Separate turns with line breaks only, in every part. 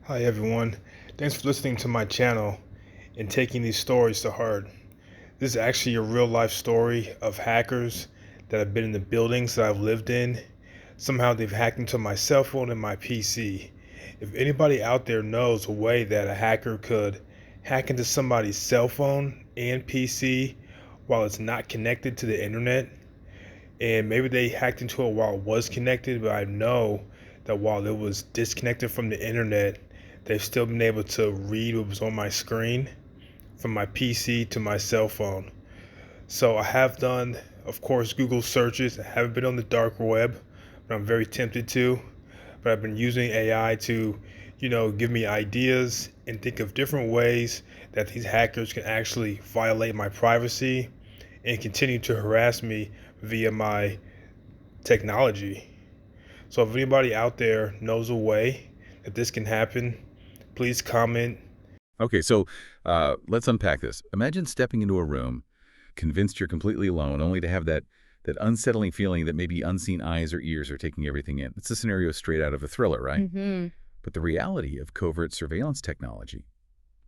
Hi everyone. Thanks for listening to my channel and taking these stories to heart. This is actually a real life story of hackers that have been in the buildings that I've lived in. Somehow they've hacked into my cell phone and my PC. If anybody out there knows a way that a hacker could hack into somebody's cell phone and PC while it's not connected to the internet, and maybe they hacked into it while it was connected, but I know that while it was disconnected from the internet, they've still been able to read what was on my screen from my PC to my cell phone. So I have done, of course, Google searches. I haven't been on the dark web, but I'm very tempted to. But I've been using AI to, give me ideas and think of different ways that these hackers can actually violate my privacy and continue to harass me via my technology. So if anybody out there knows a way that this can happen, please comment.
Okay, so let's unpack this. Imagine stepping into a room, convinced you're completely alone, only to have that unsettling feeling that maybe unseen eyes or ears are taking everything in. It's a scenario straight out of a thriller, right? But the reality of covert surveillance technology,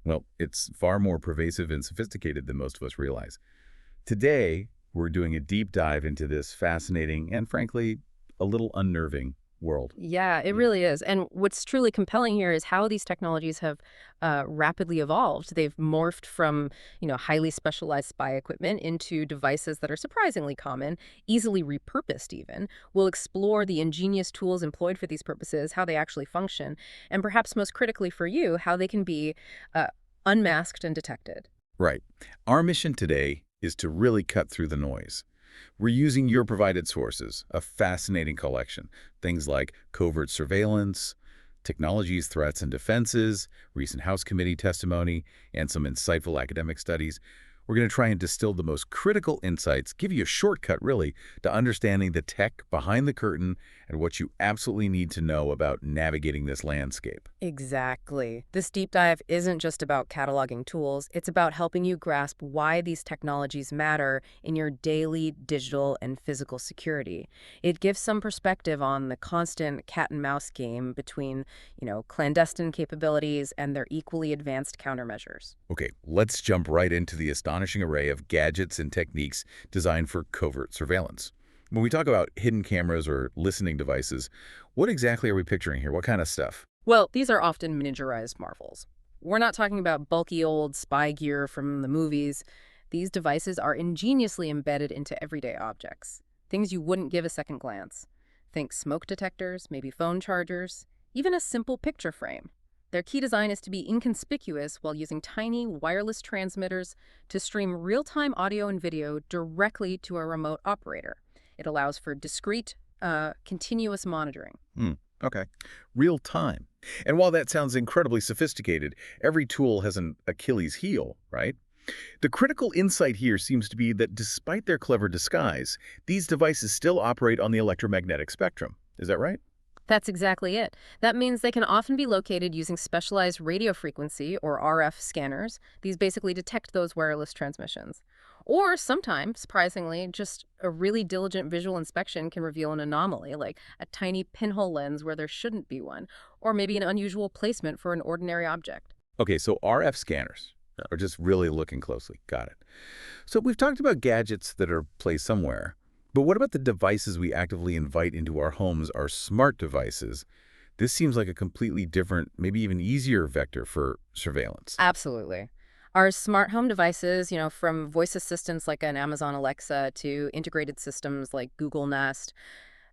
well, it's far more pervasive and sophisticated than most of us realize. Today, we're doing a deep dive into this fascinating and, frankly, a little unnerving world.
Yeah, it really is. And what's truly compelling here is how these technologies have rapidly evolved. They've morphed from, highly specialized spy equipment into devices that are surprisingly common, easily repurposed even. We'll explore the ingenious tools employed for these purposes, how they actually function, and perhaps most critically for you, how they can be unmasked and detected.
Right. Our mission today is to really cut through the noise. We're using your provided sources, a fascinating collection. Things like covert surveillance, technologies, threats and defenses, recent House committee testimony, and some insightful academic studies. We're going to try and distill the most critical insights, give you a shortcut, really, to understanding the tech behind the curtain and what you absolutely need to know about navigating this landscape.
Exactly. This deep dive isn't just about cataloging tools, it's about helping you grasp why these technologies matter in your daily digital and physical security. It gives some perspective on the constant cat and mouse game between, clandestine capabilities and their equally advanced countermeasures.
Okay, let's jump right into the astonishing array of gadgets and techniques designed for covert surveillance. When we talk about hidden cameras or listening devices, what exactly are we picturing here? What kind of stuff?
Well, these are often miniaturized marvels. We're not talking about bulky old spy gear from the movies. These devices are ingeniously embedded into everyday objects, things you wouldn't give a second glance. Think smoke detectors, maybe phone chargers, even a simple picture frame. Their key design is to be inconspicuous while using tiny wireless transmitters to stream real-time audio and video directly to a remote operator. It allows for discrete, continuous monitoring.
Okay. Real time. And while that sounds incredibly sophisticated, every tool has an Achilles heel, right? The critical insight here seems to be that despite their clever disguise, these devices still operate on the electromagnetic spectrum. Is that right?
That's exactly it. That means they can often be located using specialized radio frequency or RF scanners. These basically detect those wireless transmissions. Or sometimes, surprisingly, just a really diligent visual inspection can reveal an anomaly, like a tiny pinhole lens where there shouldn't be one, or maybe an unusual placement for an ordinary object.
Okay, so RF scanners are just really looking closely. Got it. So we've talked about gadgets that are placed somewhere. But what about the devices we actively invite into our homes, our smart devices? This seems like a completely different, maybe even easier vector for surveillance.
Absolutely. Our smart home devices, from voice assistants like an Amazon Alexa to integrated systems like Google Nest,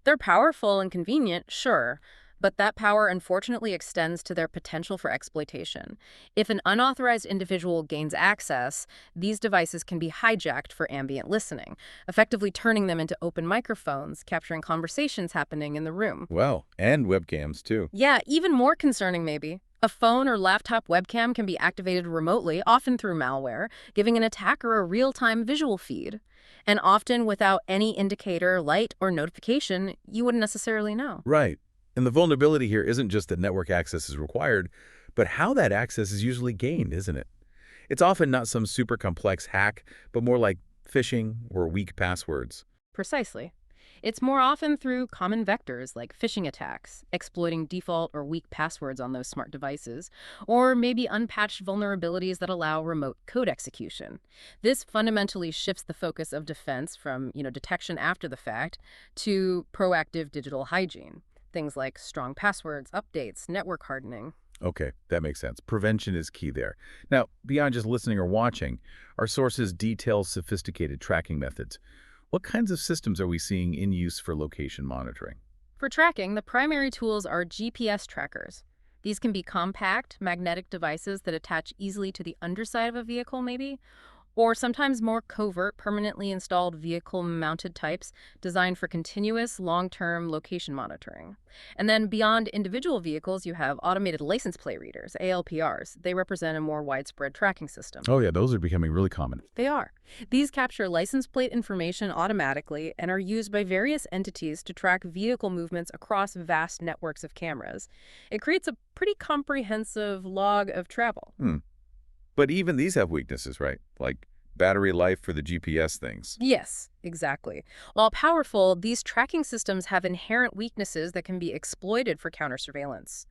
they're powerful and convenient, sure, but that power unfortunately extends to their potential for exploitation. If an unauthorized individual gains access, these devices can be hijacked for ambient listening, effectively turning them into open microphones, capturing conversations happening in the room.
Wow, and webcams too.
Yeah, even more concerning maybe. A phone or laptop webcam can be activated remotely, often through malware, giving an attacker a real-time visual feed. And often without any indicator, light, or notification, you wouldn't necessarily know.
Right. And the vulnerability here isn't just that network access is required, but how that access is usually gained, isn't it? It's often not some super complex hack, but more like phishing or weak passwords.
Precisely. It's more often through common vectors like phishing attacks, exploiting default or weak passwords on those smart devices, or maybe unpatched vulnerabilities that allow remote code execution. This fundamentally shifts the focus of defense from, detection after the fact to proactive digital hygiene. Things like strong passwords, updates, network hardening.
Okay, that makes sense. Prevention is key there. Now, beyond just listening or watching, our sources detail sophisticated tracking methods. What kinds of systems are we seeing in use for location monitoring?
For tracking, the primary tools are GPS trackers. These can be compact, magnetic devices that attach easily to the underside of a vehicle, maybe, or sometimes more covert, permanently installed vehicle-mounted types designed for continuous, long-term location monitoring. And then beyond individual vehicles, you have automated license plate readers, ALPRs. They represent a more widespread tracking system.
Oh yeah, those are becoming really common.
They are. These capture license plate information automatically and are used by various entities to track vehicle movements across vast networks of cameras. It creates a pretty comprehensive log of travel.
But even these have weaknesses, right? Like battery life for the GPS things.
Yes, exactly. While powerful, these tracking systems have inherent weaknesses that can be exploited for counter-surveillance.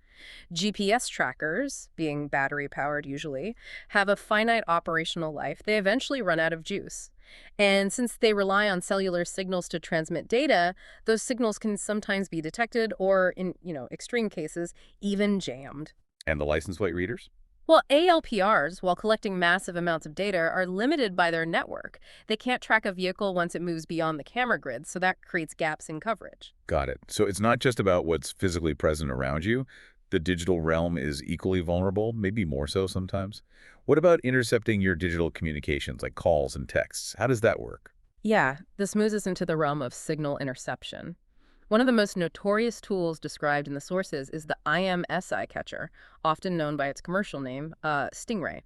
GPS trackers, being battery-powered usually, have a finite operational life. They eventually run out of juice. And since they rely on cellular signals to transmit data, those signals can sometimes be detected or, in extreme cases, even jammed.
And the license plate readers?
Well, ALPRs, while collecting massive amounts of data, are limited by their network. They can't track a vehicle once it moves beyond the camera grid, so that creates gaps in coverage.
Got it. So it's not just about what's physically present around you. The digital realm is equally vulnerable, maybe more so sometimes. What about intercepting your digital communications, like calls and texts? How does that work?
Yeah, this moves us into the realm of signal interception. One of the most notorious tools described in the sources is the IMSI catcher, often known by its commercial name, Stingray.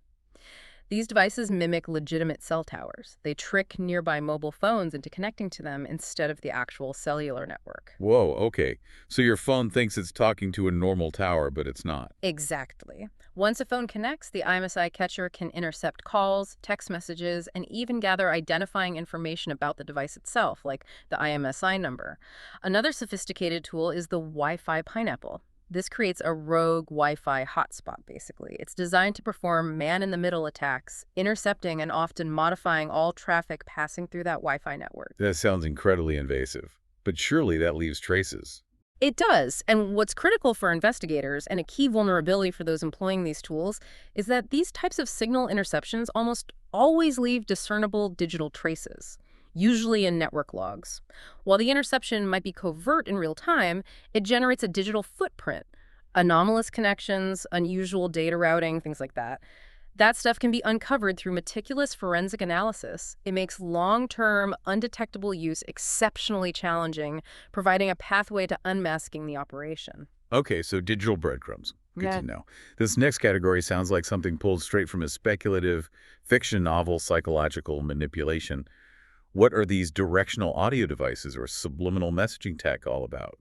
These devices mimic legitimate cell towers. They trick nearby mobile phones into connecting to them instead of the actual cellular network.
Whoa, okay. So your phone thinks it's talking to a normal tower, but it's not.
Exactly. Once a phone connects, the IMSI catcher can intercept calls, text messages, and even gather identifying information about the device itself, like the IMSI number. Another sophisticated tool is the Wi-Fi Pineapple. This creates a rogue Wi-Fi hotspot, basically. It's designed to perform man-in-the-middle attacks, intercepting and often modifying all traffic passing through that Wi-Fi network.
That sounds incredibly invasive. But surely that leaves traces.
It does, and what's critical for investigators, and a key vulnerability for those employing these tools, is that these types of signal interceptions almost always leave discernible digital traces, usually in network logs. While the interception might be covert in real time, it generates a digital footprint, anomalous connections, unusual data routing, things like that. That stuff can be uncovered through meticulous forensic analysis. It makes long-term, undetectable use exceptionally challenging, providing a pathway to unmasking the operation.
Okay, so digital breadcrumbs. Good
Yeah.
to know. This next category sounds like something pulled straight from a speculative fiction novel, psychological manipulation. What are these directional audio devices or subliminal messaging tech all about?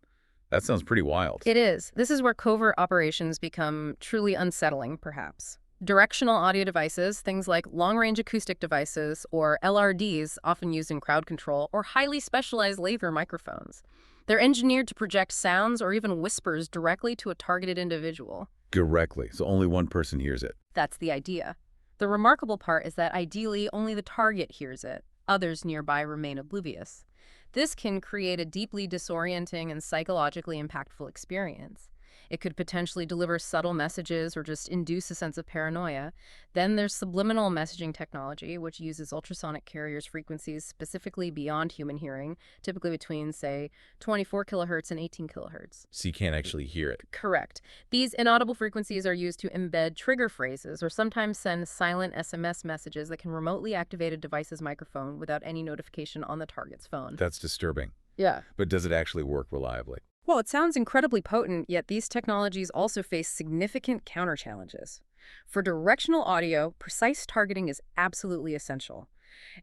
That sounds pretty wild.
It is. This is where covert operations become truly unsettling, perhaps. Directional audio devices, things like long-range acoustic devices or LRDs, often used in crowd control, or highly specialized laser microphones. They're engineered to project sounds or even whispers directly to a targeted individual.
Directly, so only one person hears it.
That's the idea. The remarkable part is that ideally only the target hears it. Others nearby remain oblivious. This can create a deeply disorienting and psychologically impactful experience. It could potentially deliver subtle messages or just induce a sense of paranoia. Then there's subliminal messaging technology, which uses ultrasonic carriers frequencies specifically beyond human hearing, typically between, say, 24 kilohertz and 18 kilohertz.
So you can't actually hear it.
Correct. These inaudible frequencies are used to embed trigger phrases or sometimes send silent SMS messages that can remotely activate a device's microphone without any notification on the target's phone.
That's disturbing.
Yeah.
But does it actually work reliably?
Well, it sounds incredibly potent, yet these technologies also face significant counter-challenges. For directional audio, precise targeting is absolutely essential.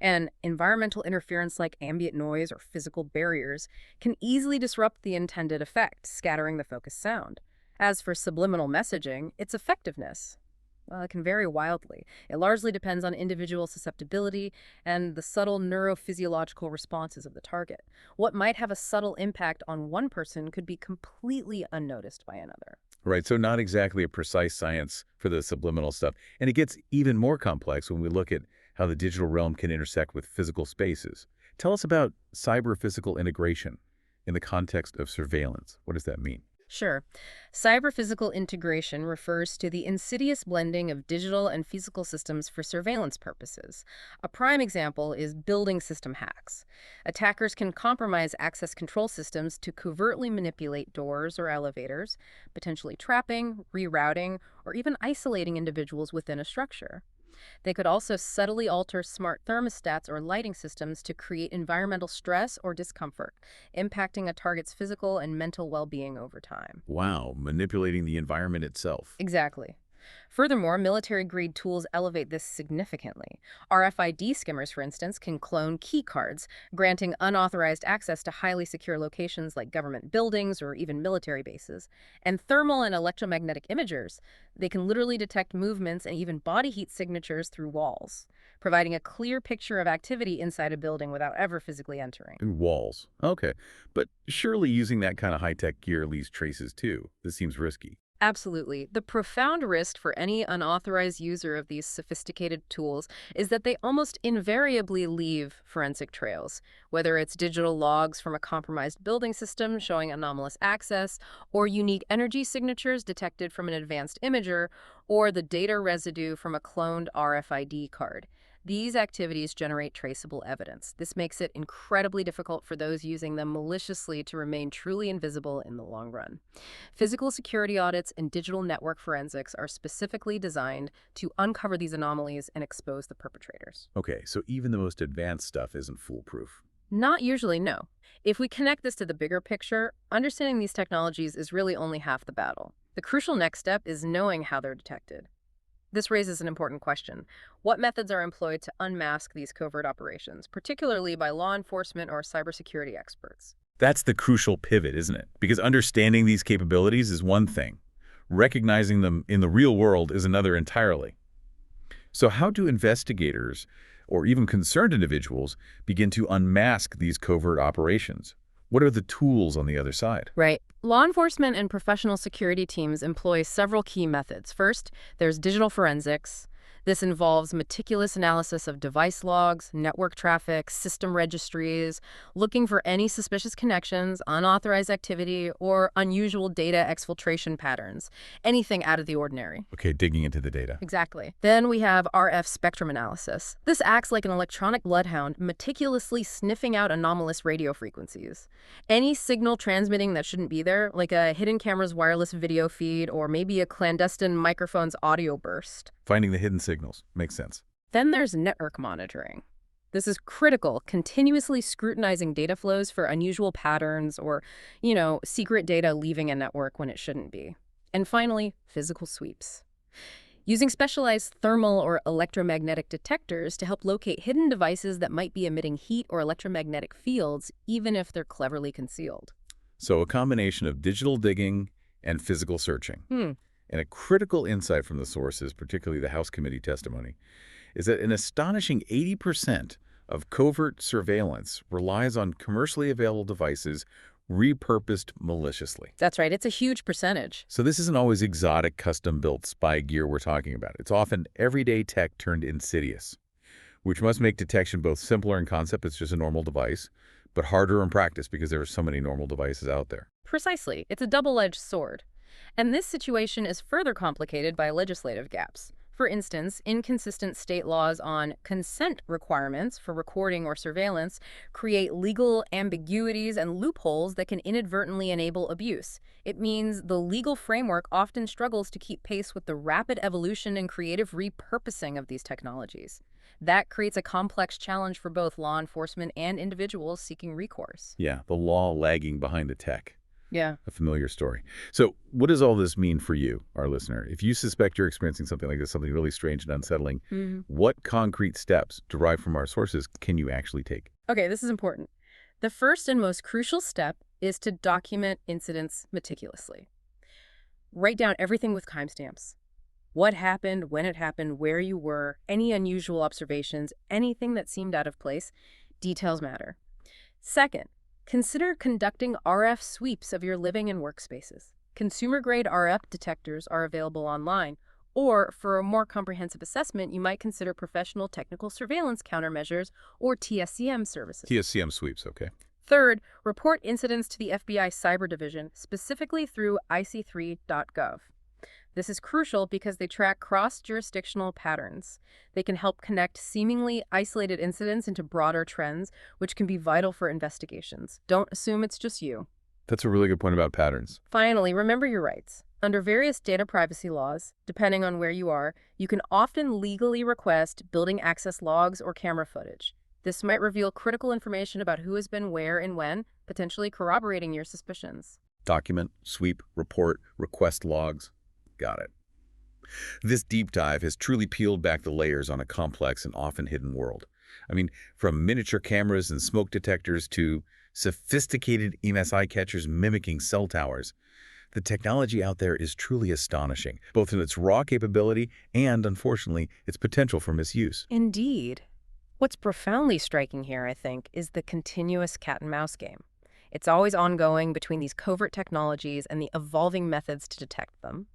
And environmental interference like ambient noise or physical barriers can easily disrupt the intended effect, scattering the focused sound. As for subliminal messaging, its effectiveness Well, it can vary wildly. It largely depends on individual susceptibility and the subtle neurophysiological responses of the target. What might have a subtle impact on one person could be completely unnoticed by another.
Right, so not exactly a precise science for the subliminal stuff. And it gets even more complex when we look at how the digital realm can intersect with physical spaces. Tell us about cyber-physical integration in the context of surveillance. What does that mean?
Sure. Cyber-physical integration refers to the insidious blending of digital and physical systems for surveillance purposes. A prime example is building system hacks. Attackers can compromise access control systems to covertly manipulate doors or elevators, potentially trapping, rerouting, or even isolating individuals within a structure. They could also subtly alter smart thermostats or lighting systems to create environmental stress or discomfort, impacting a target's physical and mental well-being over time.
Wow, manipulating the environment itself.
Exactly. Furthermore, military-grade tools elevate this significantly. RFID skimmers, for instance, can clone key cards, granting unauthorized access to highly secure locations like government buildings or even military bases. And thermal and electromagnetic imagers, they can literally detect movements and even body heat signatures through walls, providing a clear picture of activity inside a building without ever physically entering.
And walls. Okay. But surely using that kind of high-tech gear leaves traces too. This seems risky.
Absolutely. The profound risk for any unauthorized user of these sophisticated tools is that they almost invariably leave forensic trails, whether it's digital logs from a compromised building system showing anomalous access, or unique energy signatures detected from an advanced imager, or the data residue from a cloned RFID card. These activities generate traceable evidence. This makes it incredibly difficult for those using them maliciously to remain truly invisible in the long run. Physical security audits and digital network forensics are specifically designed to uncover these anomalies and expose the perpetrators.
Okay, so even the most advanced stuff isn't foolproof.
Not usually, no. If we connect this to the bigger picture, understanding these technologies is really only half the battle. The crucial next step is knowing how they're detected. This raises an important question. What methods are employed to unmask these covert operations, particularly by law enforcement or cybersecurity experts?
That's the crucial pivot, isn't it? Because understanding these capabilities is one thing. Recognizing them in the real world is another entirely. So how do investigators, or even concerned individuals, begin to unmask these covert operations? What are the tools on the other side?
Right. Law enforcement and professional security teams employ several key methods. First, there's digital forensics. This involves meticulous analysis of device logs, network traffic, system registries, looking for any suspicious connections, unauthorized activity, or unusual data exfiltration patterns. Anything out of the ordinary.
Okay, digging into the data.
Exactly. Then we have RF spectrum analysis. This acts like an electronic bloodhound, meticulously sniffing out anomalous radio frequencies. Any signal transmitting that shouldn't be there, like a hidden camera's wireless video feed or maybe a clandestine microphone's audio burst.
Finding the hidden signals. Makes sense.
Then there's network monitoring. This is critical, continuously scrutinizing data flows for unusual patterns or, secret data leaving a network when it shouldn't be. And finally, physical sweeps. Using specialized thermal or electromagnetic detectors to help locate hidden devices that might be emitting heat or electromagnetic fields, even if they're cleverly concealed.
So a combination of digital digging and physical searching. And a critical insight from the sources, particularly the House committee testimony, is that an astonishing 80% of covert surveillance relies on commercially available devices repurposed maliciously.
That's right. It's a huge percentage.
So this isn't always exotic, custom-built spy gear we're talking about. It's often everyday tech turned insidious, which must make detection both simpler in concept, it's just a normal device, but harder in practice because there are so many normal devices out there.
Precisely. It's a double-edged sword. And this situation is further complicated by legislative gaps. For instance, inconsistent state laws on consent requirements for recording or surveillance create legal ambiguities and loopholes that can inadvertently enable abuse. It means the legal framework often struggles to keep pace with the rapid evolution and creative repurposing of these technologies. That creates a complex challenge for both law enforcement and individuals seeking recourse.
Yeah, the law lagging behind the tech.
Yeah.
A familiar story. So what does all this mean for you, our listener? If you suspect you're experiencing something like this, something really strange and unsettling, what concrete steps derived from our sources can you actually take?
Okay, this is important. The first and most crucial step is to document incidents meticulously. Write down everything with timestamps. What happened, when it happened, where you were, any unusual observations, anything that seemed out of place. Details matter. Second, consider conducting RF sweeps of your living and workspaces. Consumer-grade RF detectors are available online, or for a more comprehensive assessment, you might consider professional technical surveillance countermeasures or TSCM services.
TSCM sweeps, okay.
Third, report incidents to the FBI Cyber Division, specifically through ic3.gov. This is crucial because they track cross-jurisdictional patterns. They can help connect seemingly isolated incidents into broader trends, which can be vital for investigations. Don't assume it's just you.
That's a really good point about patterns.
Finally, remember your rights. Under various data privacy laws, depending on where you are, you can often legally request building access logs or camera footage. This might reveal critical information about who has been where and when, potentially corroborating your suspicions.
Document, sweep, report, request logs. Got it. This deep dive has truly peeled back the layers on a complex and often hidden world. I mean, from miniature cameras and smoke detectors to sophisticated EMSI catchers mimicking cell towers, the technology out there is truly astonishing, both in its raw capability and, unfortunately, its potential for misuse.
Indeed. What's profoundly striking here, I think, is the continuous cat-and-mouse game. It's always ongoing between these covert technologies and the evolving methods to detect them.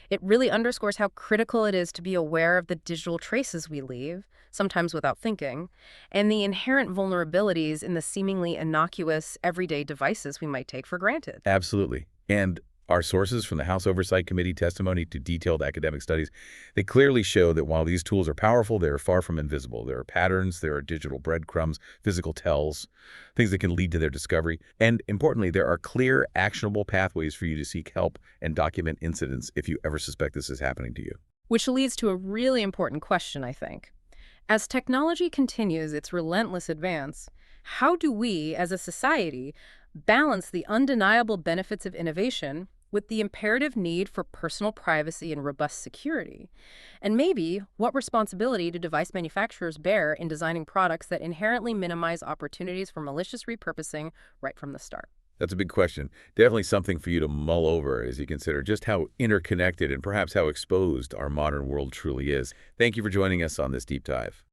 It really underscores how critical it is to be aware of the digital traces we leave, sometimes without thinking, and the inherent vulnerabilities in the seemingly innocuous, everyday devices we might take for granted.
Absolutely. And our sources, from the House Oversight Committee testimony to detailed academic studies, they clearly show that while these tools are powerful, they are far from invisible. There are patterns, there are digital breadcrumbs, physical tells, things that can lead to their discovery. And importantly, there are clear, actionable pathways for you to seek help and document incidents if you ever suspect this is happening to you.
Which leads to a really important question, I think. As technology continues its relentless advance, how do we, as a society, balance the undeniable benefits of innovation with the imperative need for personal privacy and robust security? And maybe, what responsibility do device manufacturers bear in designing products that inherently minimize opportunities for malicious repurposing right from the start?
That's a big question. Definitely something for you to mull over as you consider just how interconnected and perhaps how exposed our modern world truly is. Thank you for joining us on this deep dive.